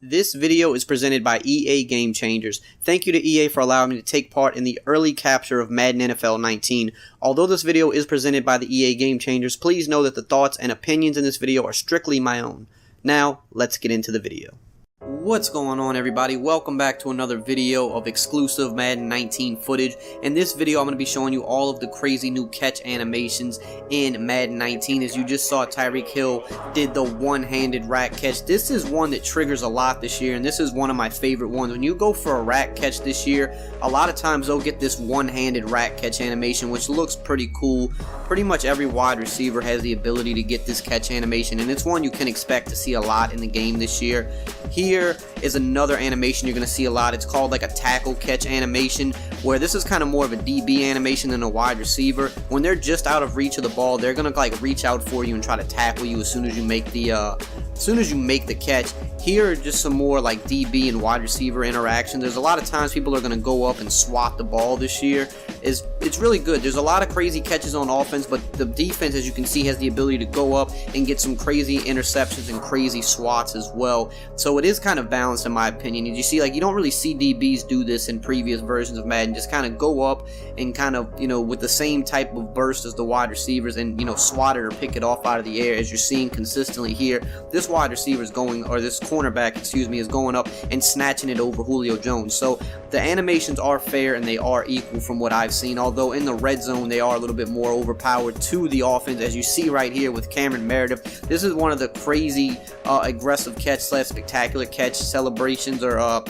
This video is presented by EA Game Changers. Thank you to EA for allowing me to take part in the early capture of Madden NFL 19. Although this video is presented by the EA Game Changers, please know that the thoughts and opinions in this video are strictly my own. Now, let's get into the video. What's going on, everybody? Welcome back to another video of exclusive Madden 19 footage. In this video, I'm going to be showing you all of the crazy new catch animations in Madden 19. As you just saw, Tyreek Hill did the one-handed rack catch. This is one that triggers a lot this year, and this is one of my favorite ones. When you go for a rack catch this year, a lot of times they'll get this one-handed rack catch animation, which looks pretty cool. Pretty much every wide receiver has the ability to get this catch animation, and it's one you can expect to see a lot in the game this year. Here is another animation you're going to see a lot. It's called like a tackle catch animation, where this is kind of more of a DB animation than a wide receiver. When they're just out of reach of the ball, they're going to like reach out for you and try to tackle you as soon as you make the catch. Here are just some more like DB and wide receiver interaction. There's a lot of times people are going to go up and swat the ball this year. It's really good. There's a lot of crazy catches on offense, but the defense, as you can see, has the ability to go up and get some crazy interceptions and crazy swats as well. So it is kind of balanced in my opinion. You see, like, you don't really see DBs do this in previous versions of Madden. Just kind of go up and kind of, with the same type of burst as the wide receivers and, swat it or pick it off out of the air, as you're seeing consistently here. This wide receiver is going, or this cornerback, excuse me, is going up and snatching it over Julio Jones. So the animations are fair and they are equal from what I've seen, although in the red zone they are a little bit more overpowered to the offense, as you see right here with Meredith. This is one of the crazy aggressive catch / spectacular catch celebrations, or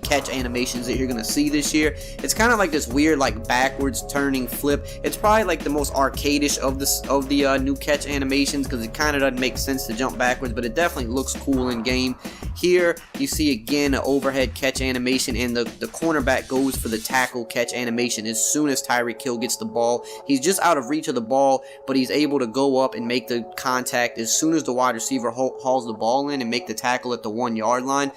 catch animations that you're gonna see this year. It's kind of like this weird like backwards turning flip. It's probably like the most arcade-ish of the new catch animations, because it kind of doesn't make sense to jump backwards, but it definitely looks cool in game. Here you see again an overhead catch animation, and the cornerback goes for the tackle catch animation as soon as Tyreek Hill gets the ball. He's just out of reach of the ball, but he's able to go up and make the contact as soon as the wide receiver hauls the ball in and make the tackle at the 1-yard line.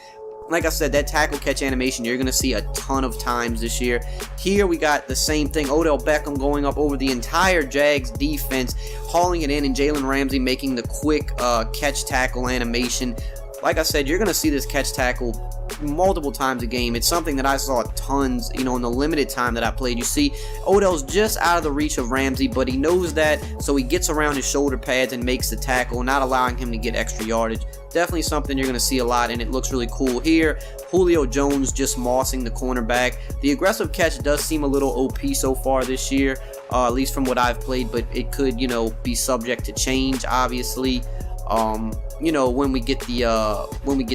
Like I said, that tackle catch animation you're going to see a ton of times this year. Here we got the same thing. Odell Beckham going up over the entire Jags defense, hauling it in, and Jalen Ramsey making the quick catch tackle animation. Like I said, you're going to see this catch tackle multiple times a game. It's something that I saw tons, in the limited time that I played. You see, Odell's just out of the reach of Ramsey, but he knows that, so he gets around his shoulder pads and makes the tackle, not allowing him to get extra yardage. Definitely something you're going to see a lot, and it looks really cool. Here, Julio Jones just mossing the cornerback. The aggressive catch does seem a little OP so far this year, at least from what I've played, but it could, be subject to change, obviously. When we get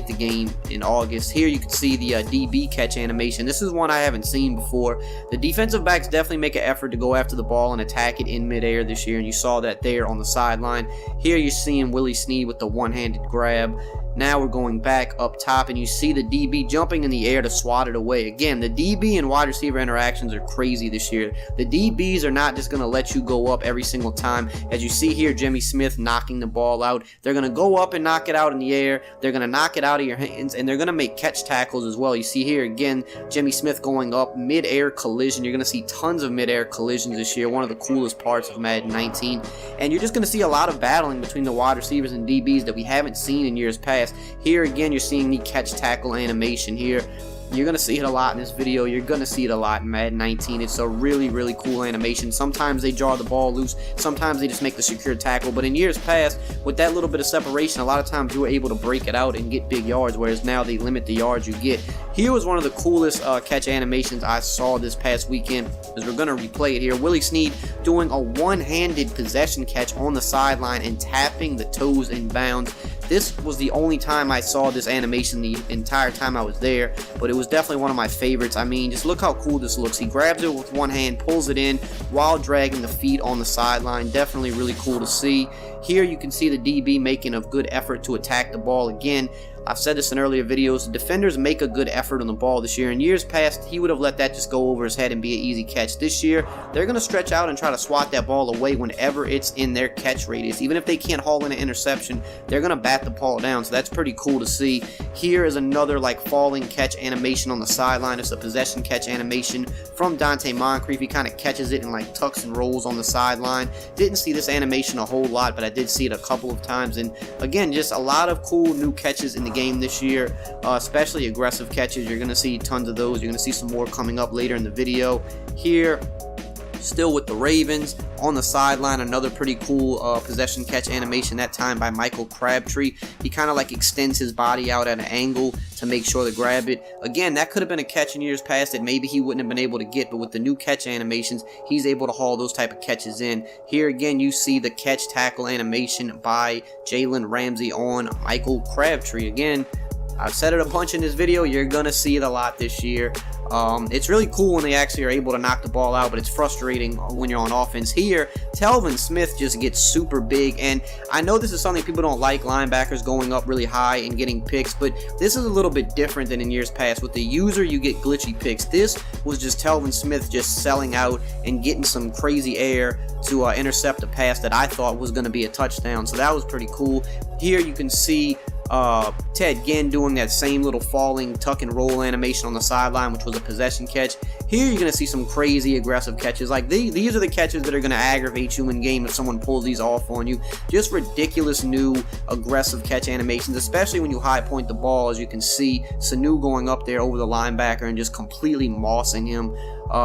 the game in August. Here you can see the DB catch animation. This is one I haven't seen before. The defensive backs definitely make an effort to go after the ball and attack it in midair this year, and you saw that there on the sideline. Here you're seeing Willie Snead with the one-handed grab. Now we're going back up top, and you see the DB jumping in the air to swat it away. Again, the DB and wide receiver interactions are crazy this year. The DBs are not just going to let you go up every single time. As you see here, Jimmy Smith knocking the ball out. They're going to go up and knock it out in the air. They're going to knock it out of your hands, and they're going to make catch tackles as well. You see here again, Jimmy Smith going up, mid-air collision. You're going to see tons of mid-air collisions this year, one of the coolest parts of Madden 19. And you're just going to see a lot of battling between the wide receivers and DBs that we haven't seen in years past. Here again, you're seeing the catch tackle animation here. You're going to see it a lot in this video. You're going to see it a lot in Madden 19. It's a really, really cool animation. Sometimes they draw the ball loose. Sometimes they just make the secure tackle. But in years past, with that little bit of separation, a lot of times you were able to break it out and get big yards, whereas now they limit the yards you get. Here was one of the coolest catch animations I saw this past weekend, as we're going to replay it here. Willie Snead doing a one-handed possession catch on the sideline and tapping the toes in bounds. This was the only time I saw this animation the entire time I was there, but it was definitely one of my favorites. I mean, just look how cool this looks. He grabs it with one hand, pulls it in while dragging the feet on the sideline. Definitely really cool to see. Here you can see the DB making a good effort to attack the ball again. I've said this in earlier videos, the defenders make a good effort on the ball this year. In years past, he would have let that just go over his head and be an easy catch. This year, they're going to stretch out and try to swat that ball away whenever it's in their catch radius. Even if they can't haul in an interception, they're going to bat the ball down, so that's pretty cool to see. Here is another like falling catch animation on the sideline. It's a possession catch animation from Moncrief. He kind of catches it and like tucks and rolls on the sideline. Didn't see this animation a whole lot, but I did see it a couple of times. And again, just a lot of cool new catches in the game this year, especially aggressive catches. You're going to see tons of those. You're going to see some more coming up later in the video. Here, still with the Ravens, on the sideline, another pretty cool possession catch animation, that time by Michael Crabtree. He kind of like extends his body out at an angle to make sure to grab it. Again, that could have been a catch in years past that maybe he wouldn't have been able to get, but with the new catch animations, he's able to haul those type of catches in. Here again, you see the catch tackle animation by Jalen Ramsey on Michael Crabtree. Again, I've said it a bunch in this video, you're going to see it a lot this year. It's really cool when they actually are able to knock the ball out, but it's frustrating when you're on offense. Here, Telvin Smith just gets super big, and I know this is something people don't like, linebackers going up really high and getting picks, but this is a little bit different than in years past. With the user, you get glitchy picks. This was just Telvin Smith just selling out and getting some crazy air to intercept a pass that I thought was going to be a touchdown, so that was pretty cool. Here you can see Ted Ginn doing that same little falling tuck and roll animation on the sideline, which was a possession catch. Here you're going to see some crazy aggressive catches. Like these are the catches that are going to aggravate you in game if someone pulls these off on you. Just ridiculous new aggressive catch animations, especially when you high point the ball. As you can see, Sanu going up there over the linebacker and just completely mossing him.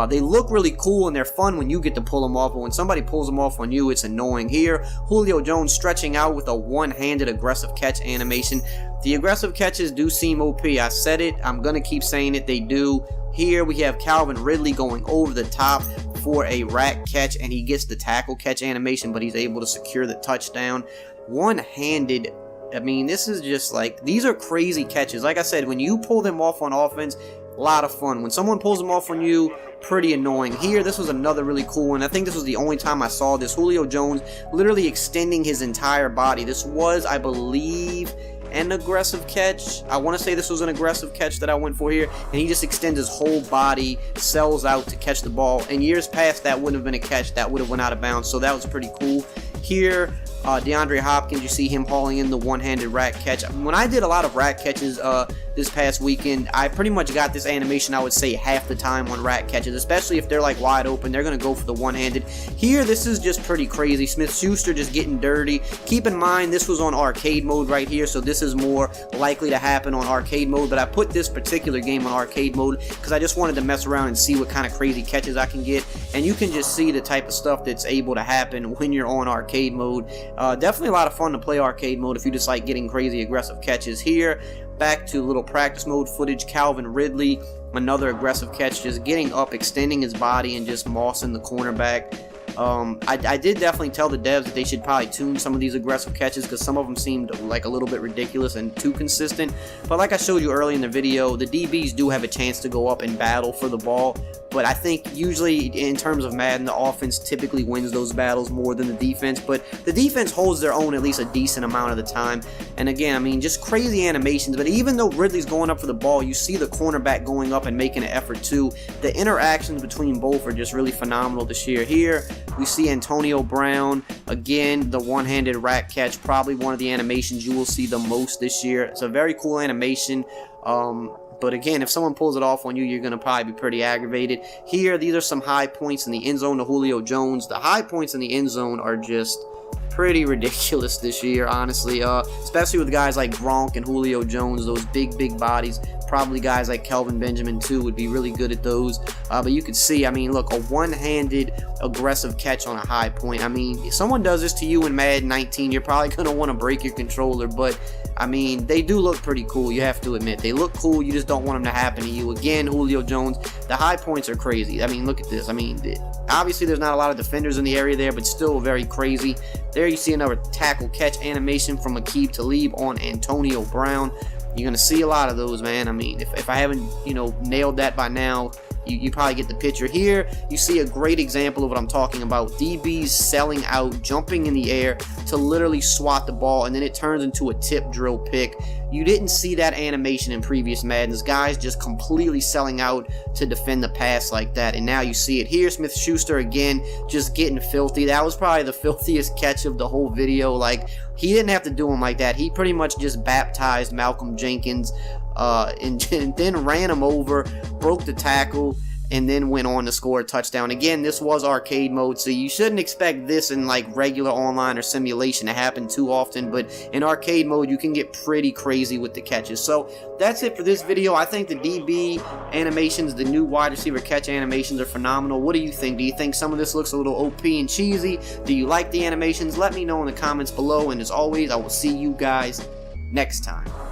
They look really cool and they're fun when you get to pull them off, but when somebody pulls them off on you, it's annoying. Here, Julio Jones stretching out with a one-handed aggressive catch animation. The aggressive catches do seem OP. I said it. I'm going to keep saying it. They do. Here we have Calvin Ridley going over the top for a rack catch, and he gets the tackle catch animation, but he's able to secure the touchdown. One-handed. I mean, this is just like, these are crazy catches. Like I said, when you pull them off on offense, a lot of fun. When someone pulls them off on you, pretty annoying. Here, this was another really cool one. I think this was the only time I saw this. Julio Jones literally extending his entire body. This was, I believe, an aggressive catch. I want to say this was an aggressive catch that I went for here, and he just extends his whole body, sells out to catch the ball. In years past, that wouldn't have been a catch. That would have went out of bounds, so that was pretty cool. Here, DeAndre Hopkins, you see him hauling in the one-handed rack catch. When I did a lot of rack catches this past weekend, I pretty much got this animation, I would say, half the time on rack catches, especially if they're like wide open. They're going to go for the one-handed. Here, this is just pretty crazy. Smith-Schuster just getting dirty. Keep in mind, this was on arcade mode right here, so this is more likely to happen on arcade mode, but I put this particular game on arcade mode because I just wanted to mess around and see what kind of crazy catches I can get, and you can just see the type of stuff that's able to happen when you're on arcade mode. Definitely a lot of fun to play arcade mode if you just like getting crazy aggressive catches. Here, back to little practice mode footage. Calvin Ridley, another aggressive catch, just getting up, extending his body, and just mossing the cornerback. I did definitely tell the devs that they should probably tune some of these aggressive catches because some of them seemed like a little bit ridiculous and too consistent. But like I showed you early in the video, the DBs do have a chance to go up and battle for the ball. But I think usually in terms of Madden, the offense typically wins those battles more than the defense. But the defense holds their own at least a decent amount of the time. And again, I mean, just crazy animations. But even though Ridley's going up for the ball, you see the cornerback going up and making an effort too. The interactions between both are just really phenomenal this year. Here, we see Antonio Brown. Again, the one-handed rack catch, probably one of the animations you will see the most this year. It's a very cool animation. But again, if someone pulls it off on you, you're going to probably be pretty aggravated. Here, these are some high points in the end zone to Julio Jones. The high points in the end zone are just pretty ridiculous this year, honestly. Especially with guys like Gronk and Julio Jones, those big bodies. Probably guys like Kelvin Benjamin, too, would be really good at those. But you can see, I mean, look, a one-handed aggressive catch on a high point. I mean, if someone does this to you in Madden 19, you're probably going to want to break your controller. But, I mean, they do look pretty cool, you have to admit. They look cool, you just don't want them to happen to you. Again, Julio Jones, the high points are crazy. I mean, look at this. I mean, obviously there's not a lot of defenders in the area there, but still very crazy. There you see another tackle catch animation from Aqib Talib on Antonio Brown. You're going to see a lot of those, man. I mean, if I haven't, nailed that by now, you probably get the picture. Here, you see a great example of what I'm talking about. DBs selling out, jumping in the air to literally swat the ball, and then it turns into a tip drill pick. You didn't see that animation in previous Maddens. Guys just completely selling out to defend the pass like that, and now you see it here. Smith-Schuster again, just getting filthy. That was probably the filthiest catch of the whole video. Like, he didn't have to do him like that. He pretty much just baptized Malcolm Jenkins and then ran him over, broke the tackle, and then went on to score a touchdown. Again, this was arcade mode, so you shouldn't expect this in like regular online or simulation to happen too often, but in arcade mode you can get pretty crazy with the catches. So that's it for this video. I think the DB animations, the new wide receiver catch animations are phenomenal. What do you think? Do you think some of this looks a little OP and cheesy? Do you like the animations? Let me know in the comments below, and as always, I will see you guys next time.